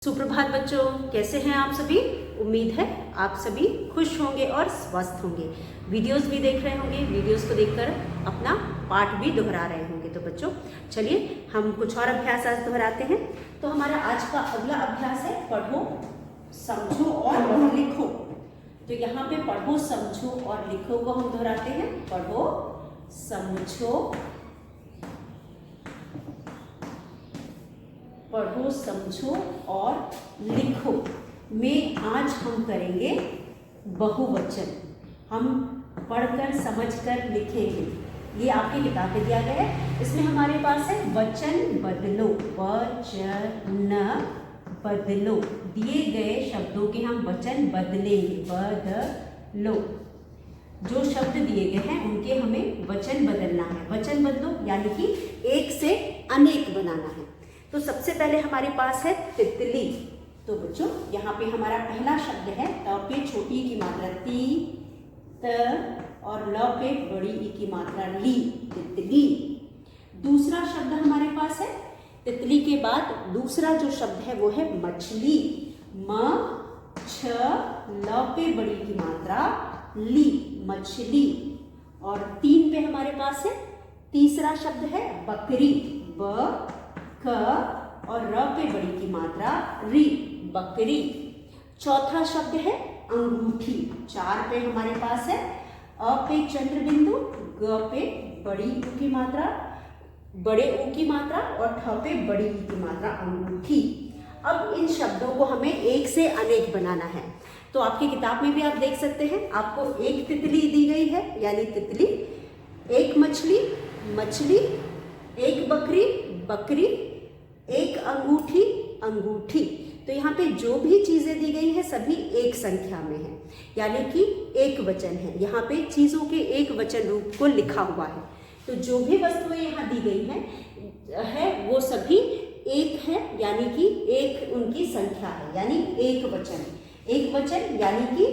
सुप्रभात बच्चों, कैसे हैं आप सभी। उम्मीद है आप सभी खुश होंगे और स्वस्थ होंगे। वीडियोस भी देख रहे होंगे, वीडियोस को देखकर अपना पाठ भी दोहरा रहे होंगे। तो बच्चों चलिए हम कुछ और अभ्यास आज दोहराते हैं। तो हमारा आज का अगला अभ्यास है पढ़ो, समझो और लिखो। तो यहाँ पे पढ़ो, समझो और लिखो को हम दोहराते हैं। पढ़ो, समझो, पढ़ो, समझो और लिखो में आज हम करेंगे बहुवचन। हम पढ़कर समझकर लिखेंगे। ये आपकी किताब में दिया गया है। इसमें हमारे पास है वचन बदलो, वचन बदलो। दिए गए शब्दों के हम वचन बदलेंगे, बदलो। जो शब्द दिए गए हैं उनके हमें वचन बदलना है। वचन बदलो यानी कि एक से अनेक बनाना है। तो सबसे पहले हमारे पास है तितली। तो बच्चों यहाँ पे हमारा पहला शब्द है त पे छोटी ई की मात्रा ती, त और ल पे बड़ी ई की मात्रा ली, तितली। दूसरा शब्द हमारे पास है तितली के बाद दूसरा जो शब्द है वो है मछली। म छ ल पे बड़ी की मात्रा ली, मछली। और तीन पे हमारे पास है तीसरा शब्द है बकरी। ब क और र पे बड़ी की मात्रा री, बकरी। चौथा शब्द है अंगूठी। चार पे हमारे पास है अ पे चंद्र बिंदु, ग पे बड़ी ऊ की मात्रा, बड़े ऊ की मात्रा और ठ पे बड़ी ई की मात्रा, अंगूठी। अब इन शब्दों को हमें एक से अनेक बनाना है। तो आपकी किताब में भी आप देख सकते हैं, आपको एक तितली दी गई है यानी तितली, एक मछली, मछली, एक बकरी, बकरी, एक अंगूठी, अंगूठी। तो यहाँ पे जो भी चीजें दी गई है सभी एक संख्या में है, यानी कि एक वचन है। यहाँ पे चीजों के एक वचन रूप को लिखा हुआ है। तो जो भी वस्तुएं यहाँ दी गई है वो सभी एक है, यानी कि एक उनकी संख्या है, यानी एक वचन। एक वचन यानी कि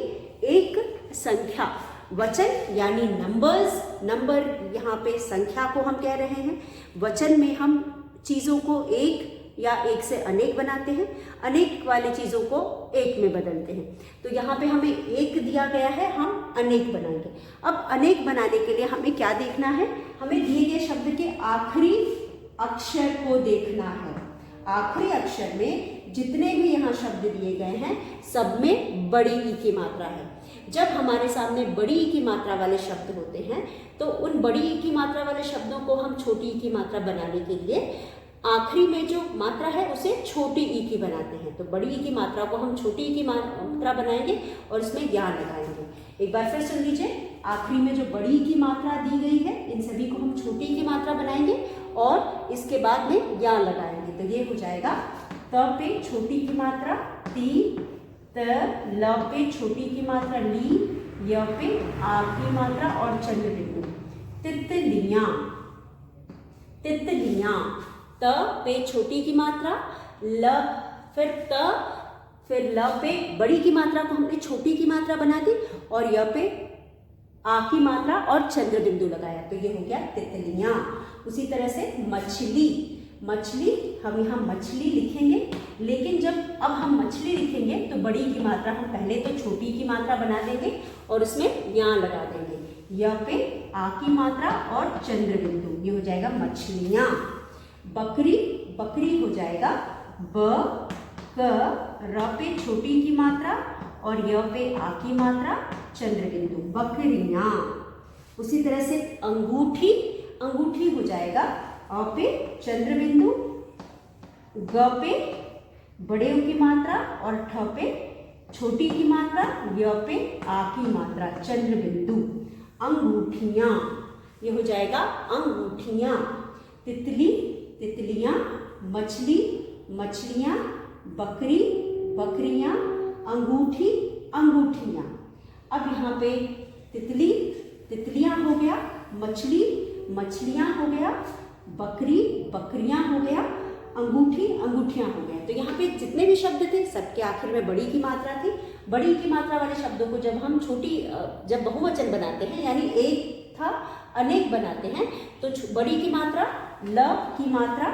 एक संख्या। वचन यानी नंबर्स, नंबर यहाँ पे संख्या को हम कह रहे हैं। वचन में हम चीज़ों को एक या एक से अनेक बनाते हैं, अनेक वाली चीज़ों को एक में बदलते हैं। तो यहाँ पे हमें एक दिया गया है, हम अनेक बनाएंगे। अब अनेक बनाने के लिए हमें क्या देखना है, हमें दिए गए शब्द के आखिरी अक्षर को देखना है। आखिरी अक्षर में जितने भी यहाँ शब्द दिए गए हैं सब में बड़ी ई की मात्रा है। जब हमारे सामने बड़ी ई की मात्रा वाले शब्द होते हैं तो उन बड़ी ई की मात्रा वाले शब्दों को हम छोटी ई की मात्रा बनाने के लिए आखिरी में जो मात्रा है उसे छोटी ई की बनाते हैं। तो बड़ी ई की मात्रा को हम छोटी ई की मात्रा बनाएंगे और इसमें ज्ञान लगाएंगे। एक बार फिर सुन लीजिए, आखिरी में जो बड़ी ई की मात्रा दी गई है इन सभी को हम छोटी ई की मात्रा बनाएंगे और इसके बाद में ज्ञान लगाएंगे। तो ये हो जाएगा त पे छोटी की मात्रा ती, त ल पे छोटी की मात्रा ली, य पे आ की मात्रा और चंद्र बिंदु, तितलियां, तितलियां। त पे छोटी की मात्रा, ल फिर त फिर ल पे बड़ी की मात्रा को हमने छोटी की मात्रा बना दी और य पे आ की मात्रा और चंद्र बिंदु लगाया। तो ये हो गया तितलियां। उसी तरह से मछली, मछली हम यहाँ मछली लिखेंगे, लेकिन जब अब हम मछली लिखेंगे तो बड़ी की मात्रा हम पहले तो छोटी की मात्रा बना देंगे और उसमें यहाँ लगा देंगे। य पे आ की मात्रा और चंद्र बिंदु, ये हो जाएगा मछलियाँ। बकरी, बकरी हो जाएगा ब क र पे छोटी की मात्रा और य पे आ की मात्रा, चंद्र बिंदु, बकरियाँ। उसी तरह से अंगूठी, अंगूठी हो जाएगा अ पे चंद्र बिंदु, ग पे बड़े ऊ की मात्रा और ठ पे छोटी की मात्रा, य पे आ की मात्रा, चंद्र बिंदु, अंगूठियाँ। ये हो जाएगा अंगूठियाँ। तितली, तितलियाँ, मछली, मछलियाँ, बकरी, बकरियाँ, अंगूठी, अंगूठियाँ। अब यहाँ पे तितली, तितलियाँ हो गया, मछली, मछलियाँ हो गया, बकरी, बकरियाँ हो गया, अंगूठी, अंगूठियाँ हो गया। तो यहाँ पे जितने भी शब्द थे सबके आखिर में बड़ी की मात्रा थी। बड़ी की मात्रा वाले शब्दों को जब हम जब बहुवचन बनाते हैं यानी एक था अनेक बनाते हैं तो बड़ी की मात्रा ल की मात्रा,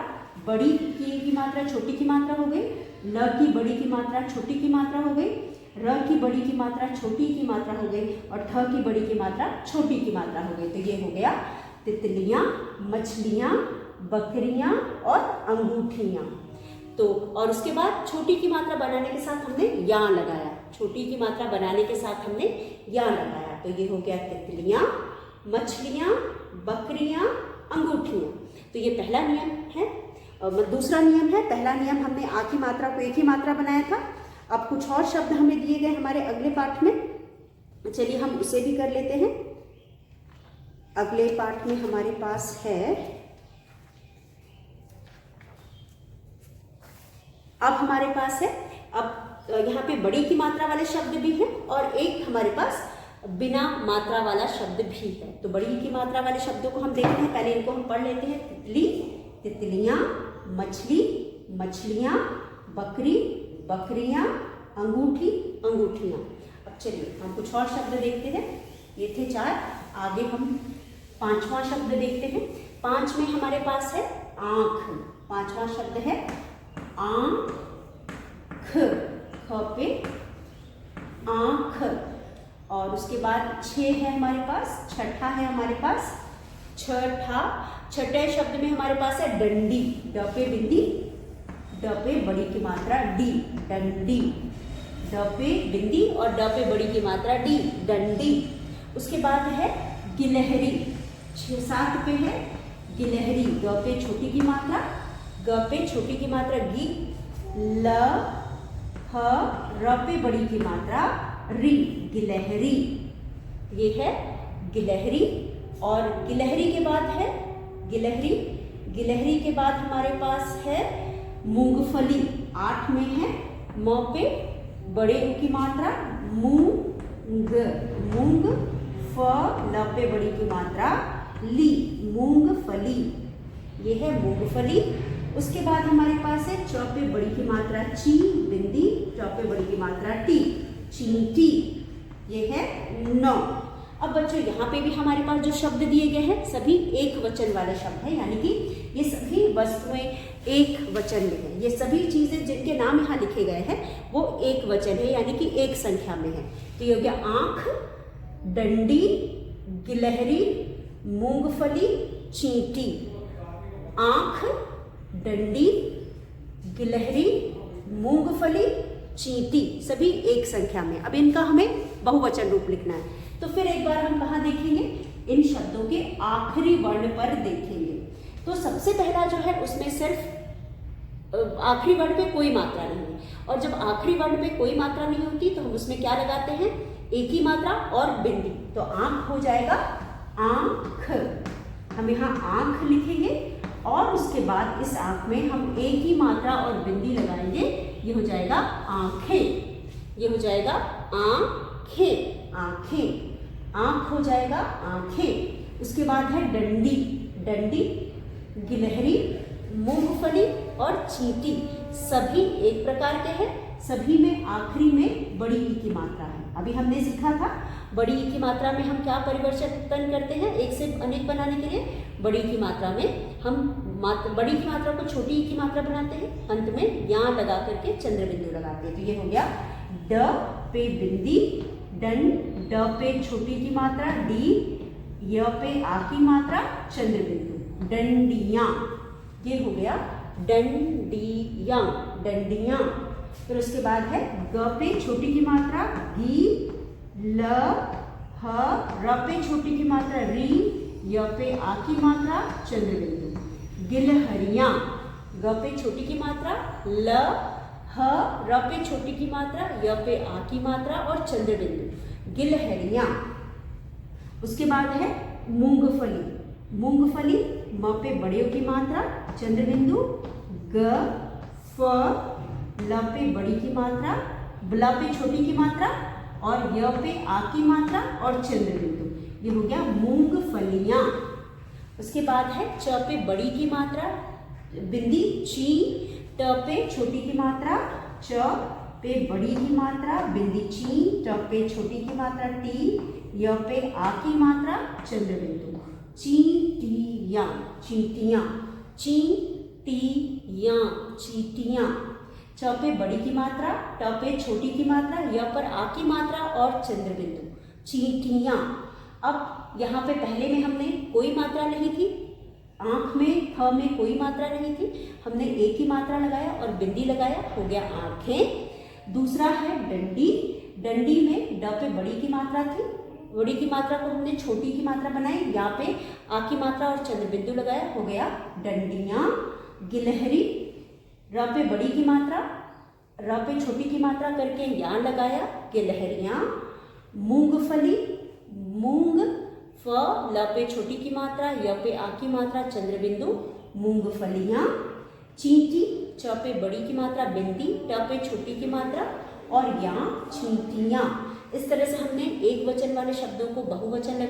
बड़ी की मात्रा छोटी की मात्रा हो गई, ल की बड़ी की मात्रा छोटी की मात्रा हो गई, र की बड़ी की मात्रा छोटी की मात्रा हो गई और ठ की बड़ी की मात्रा छोटी की मात्रा हो गई। तो ये हो गया तितलियाँ, मछलियाँ, बकरियाँ और अंगूठियाँ। तो और उसके बाद छोटी की मात्रा बनाने के साथ हमने या लगाया, छोटी की मात्रा बनाने के साथ हमने या लगाया। तो ये हो गया तितलियाँ, मछलियाँ, बकरियाँ, अंगूठियाँ। तो ये पहला नियम है। दूसरा नियम है, पहला नियम हमने आ की मात्रा को एक ही मात्रा बनाया था। अब कुछ और शब्द हमें दिए गए हमारे अगले पाठ में, चलिए हम उसे भी कर लेते हैं। अगले पाठ में हमारे पास है, अब हमारे पास है, अब यहाँ पे बड़ी की मात्रा वाले शब्द भी हैं और एक हमारे पास बिना मात्रा वाला शब्द भी है। तो बड़ी की मात्रा वाले शब्दों को हम देखते हैं, पहले इनको हम पढ़ लेते हैं। तितली, तितलियाँ, मछली, मछलियाँ, बकरी, बकरियाँ, अंगूठी, अंगूठियाँ। अब चलिए हम कुछ और शब्द देखते हैं। ये थे 4, आगे हम 5वां शब्द देखते हैं। 5 में हमारे पास है आँख। 5वां शब्द है आँख, ख पे आँख। और उसके बाद 6 है हमारे पास, छठा है हमारे पास छठे शब्द में हमारे पास है डंडी, ड पे बिंदी, ड पे बड़ी की मात्रा डी, डंडी, ड पे बिंदी और ड पे बड़ी की मात्रा डी, डंडी। उसके बाद है गिलहरी, 7 पे है गिलहरी, ग पे छोटी की मात्रा, ग पे छोटी की मात्रा गी, ल ह र पे बड़ी की मात्रा री, गिलहरी। ये है गिलहरी। और गिलहरी के बाद है गिलहरी, गिलहरी के बाद हमारे पास है मूंगफली, 8 में है, म पे बड़े ऊ की मात्रा मूंग, मूंग, फ ल पे बड़ी की मात्रा ली, मूंगफली। ये है मूंगफली। उसके बाद हमारे पास है च पे बड़ी की मात्रा ची, बिंदी, ट पे बड़ी की मात्रा टी, चींटी। ये है 9। अब बच्चों यहाँ पे भी हमारे पास जो शब्द दिए गए हैं सभी एक वचन वाले शब्द हैं, यानी कि ये सभी वस्तुएं एक वचन में हैं। ये सभी चीजें जिनके नाम यहाँ लिखे गए हैं वो एक वचन है, यानी कि एक संख्या में है। तो ये हो गया आँख, डंडी, गिलहरी, मूंगफली, चींटी। आँख, डंडी, गिलहरी, मूंगफली, चींटी, सभी एक संख्या में। अब इनका हमें बहुवचन रूप लिखना है। तो फिर एक बार हम कहाँ देखेंगे, इन शब्दों के आखिरी वर्ण पर देखेंगे। तो सबसे पहला जो है उसमें सिर्फ आखिरी वर्ण पे कोई मात्रा नहीं है, और जब आखिरी वर्ण पे कोई मात्रा नहीं होती तो हम उसमें क्या लगाते हैं, एक ही मात्रा और बिंदी। तो आँख हो जाएगा आँख, हम यहाँ आँख लिखेंगे और उसके बाद इस आँख में हम एक ही मात्रा और बिंदी लगाएंगे, ये हो जाएगा आँखें, ये हो जाएगा आँखें, आँखें, आँख हो जाएगा आँखें। उसके बाद है डंडी, डंडी, गिलहरी, मूंगफली और चींटी, सभी एक प्रकार के हैं, सभी में आखिरी में बड़ी ई की मात्रा है। अभी हमने सीखा था बड़ी ई की मात्रा में हम क्या परिवर्तन करते हैं, एक से अनेक बनाने के लिए बड़ी की मात्रा में हम बड़ी की मात्रा को छोटी ई की मात्रा बनाते हैं, अंत में यहाँ लगा करके चंद्र बिंदु लगाते हैं। तो ये हो गया ड पे बिंदी, डन, ड पे छोटी की मात्रा डी, य पे आ की मात्रा चंद्र बिंदु, डंडियाँ। ये हो गया डंडियाँ, डंडियाँ। फिर उसके बाद है ग पे छोटी की मात्रा गी, ल ह र पे छोटी की मात्रा री, य पे आ की मात्रा चंद्र बिंदु, गिलहरियाँ। ग पे छोटी की मात्रा ल ह र पे छोटी की मात्रा, य पे आ की मात्रा और चंद्र बिंदु, गिलहरियाँ। उसके बाद है मूंगफली, मूंगफली, म पे बड़े की मात्रा चंद्र बिंदु, ग फ ल पे बड़ी की मात्रा, ल पे छोटी की मात्रा और य पे आ की मात्रा और चंद्र बिंदु, ये हो गया मूंगफलियाँ। उसके बाद है च पे बड़ी की मात्रा बिंदी ची, ट पे छोटी की मात्रा च पे बड़ी की मात्रा बिंदी ची, ट पे छोटी की मात्रा टी, य पे आ की मात्रा चंद्र बिंदु, चींटियाँ, चींटियाँ, चींटियाँ, चींटियाँ। च पे बड़ी की मात्रा, ट पे छोटी की मात्रा, य पर आ की मात्रा और चंद्र बिंदु। चींटियां। अब यहाँ पे पहले में हमने कोई मात्रा नहीं थी, आंख में थ में कोई मात्रा नहीं थी, हमने एक ही मात्रा लगाया और बिंदी लगाया, हो गया आंखें। दूसरा है डंडी। डंडी में ड पे बड़ी की मात्रा थी, बड़ी की मात्रा को हमने छोटी की मात्रा बनाई, यहाँ पे आ की मात्रा और चंद्र बिंदु लगाया, हो गया डंडियां। गिलहरी। र पे बड़ी की मात्रा, र पे छोटी की मात्रा करके यहाँ लगाया, गिलहरियां। मूंगफली। मूंग, फ ल पे छोटी की मात्रा, य पे आ की मात्रा, चंद्र बिंदु, मूंगफलियां। चींटी। च पे बड़ी की मात्रा, बिंदी, ट पे छोटी की मात्रा और यहाँ चींटियां। इस तरह से हमने एक वचन वाले शब्दों को बहुवचन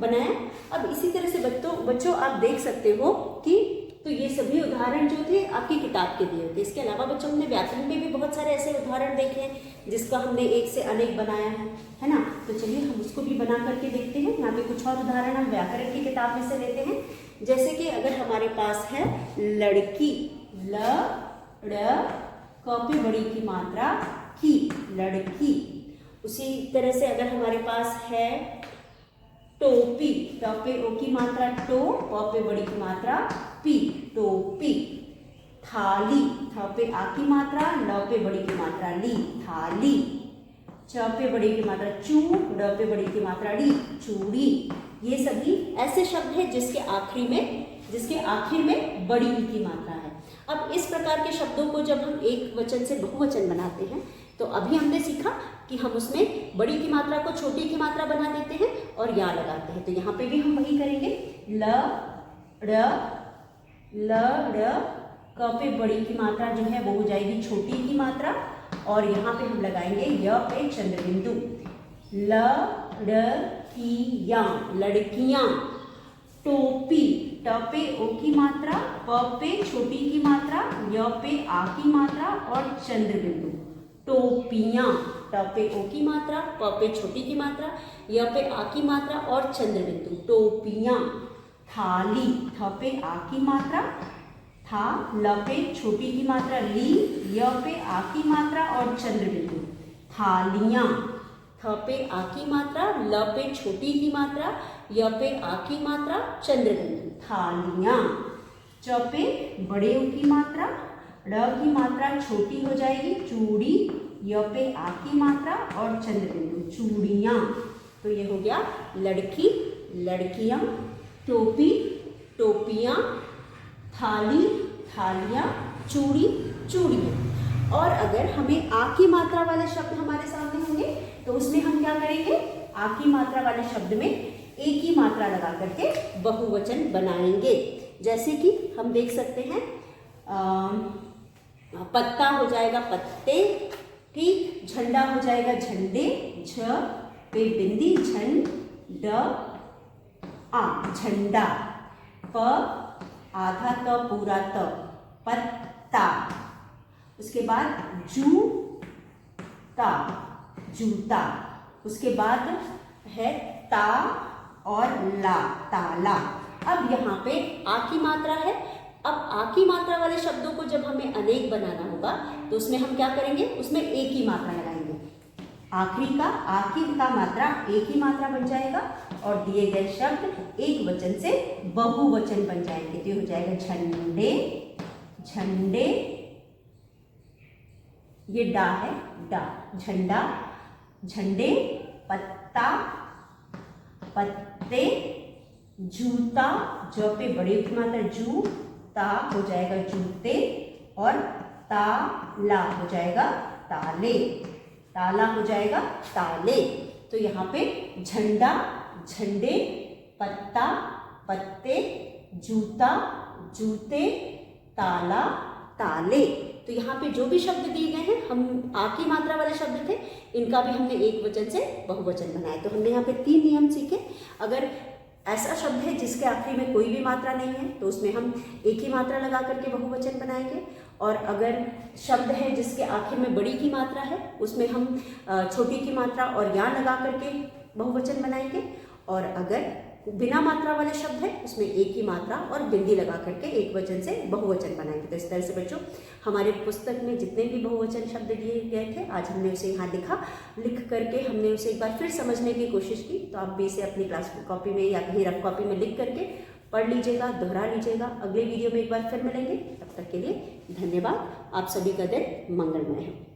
बनाया। अब इसी तरह से बच्चों आप देख सकते हो कि तो ये सभी उदाहरण जो थे आपकी किताब के दिए थे। इसके अलावा बच्चों हमने व्याकरण में भी बहुत सारे ऐसे उदाहरण देखे हैं जिसका हमने एक से अनेक बनाया है ना। तो चलिए हम उसको भी बना करके देखते हैं। यहाँ पे कुछ और उदाहरण हम व्याकरण की किताब में से लेते हैं। जैसे कि अगर हमारे पास है लड़की, ल ड़ क पे बड़ी की मात्रा की, लड़की। उसी तरह से अगर हमारे पास है टोपी, ट पे ओ की मात्रा टो, प पे बड़ी की मात्रा पी, टोपी। थाली, थ पे आ की मात्रा, ल पे बड़ी की मात्रा ली, थाली। च पे बड़ी की मात्रा चू, ड पे बड़ी की मात्रा डी, चूड़ी। ये सभी ऐसे शब्द हैं जिसके आखिर में बड़ी ई की मात्रा है। अब इस प्रकार के शब्दों को जब हम एक वचन से बहुवचन बनाते हैं तो अभी हमने सीखा कि हम उसमें बड़ी की मात्रा को छोटी की मात्रा बना देते हैं और या लगाते हैं। तो यहाँ पे भी हम वही करेंगे। ल ड़ क पे बड़ी की मात्रा जो है वो हो जाएगी छोटी की मात्रा और यहाँ पे हम लगाएंगे य पे चंद्र बिंदु। लड़कियां, लड़कियां। टोपी, ट पे ओ की मात्रा, प पे छोटी की मात्रा, य पे आ की मात्रा और चंद्र बिंदु, टोपियां। ट पे ओ की मात्रा, प पे छोटी की मात्रा, य पे आ की मात्रा और चंद्र बिंदु, टोपियां। थाली, थ पे आ की मात्रा, था, ल पे छोटी की मात्रा ली, य पे आ की मात्रा और चंद्र बिंदु, थालियां। थ पे आ की मात्रा, ल पे छोटी की मात्रा, य पे आ की मात्रा, चंद्र बिंदु, थालियां। च पे बड़े ऊ की मात्रा, ड़ की मात्रा छोटी हो जाएगी, चूड़ी, य पे आ की मात्रा और चंद्र बिंदु, चूड़ियां। तो ये हो गया लड़की, लड़कियां, टोपी, टोपियां, थाली, थालियां, चूड़ी, चूड़ियां। और अगर हमें आ की मात्रा वाले शब्द हमारे सामने होंगे तो उसमें हम क्या करेंगे, आ की मात्रा वाले शब्द में एक ही मात्रा लगा करके बहुवचन बनाएंगे। जैसे कि हम देख सकते हैं पत्ता हो जाएगा पत्ते, ठीक, झंडा हो जाएगा झंडे, झ पे बिंदी, झंड आ, झंडा। प आधा त पूरा त, पत्ता। उसके बाद जूता, जूता। उसके बाद है ता और ला, ताला। अब यहाँ पे आ की मात्रा है। अब आ की मात्रा वाले शब्दों को जब हमें अनेक बनाना होगा तो उसमें हम क्या करेंगे, उसमें एक ही मात्रा लगाएंगे। आखिरी का आ की का मात्रा एक ही मात्रा बन जाएगा और दिए गए शब्द एक वचन से बहुवचन बन जाएंगे। तो हो जाएगा झंडे, झंडे, ये डा है, डा, झंडा, झंडे, पत्ता, पत्ते, जूता, ज पे बड़े की मात्रा जू, ता हो जाएगा जूते और ताला हो जाएगा ताले, ताला हो जाएगा ताले। तो यहाँ पे झंडा, झंडे, पत्ता, पत्ते, जूता, जूते, ताला, ताले। तो यहाँ पे जो भी शब्द दिए गए हैं, हम आ की मात्रा वाले शब्द थे, इनका भी हमने एक वचन से बहुवचन बनाया। तो हमने यहाँ पे 3 नियम सीखे। अगर ऐसा शब्द है जिसके आखिरी में कोई भी मात्रा नहीं है तो उसमें हम एक ही मात्रा लगा करके बहुवचन बनाएंगे। और अगर शब्द है जिसके आखिर में बड़ी की मात्रा है उसमें हम छोटी की मात्रा और या लगा करके बहुवचन बनाएंगे। और अगर बिना मात्रा वाले शब्द है उसमें एक ही मात्रा और बिंदी लगा करके एक वचन से बहुवचन बनाएंगे। तो इस तरह से बच्चों हमारे पुस्तक में जितने भी बहुवचन शब्द दिए गए थे आज हमने उसे यहाँ लिखा, लिख करके हमने उसे एक बार फिर समझने की कोशिश की। तो आप भी इसे अपनी क्लास कॉपी में या कहीं रफ कॉपी में लिख करके पढ़ लीजिएगा, दोहरा लीजिएगा। अगले वीडियो में एक बार फिर मिलेंगे, तब तक के लिए धन्यवाद। आप सभी का दिन मंगलमय हो।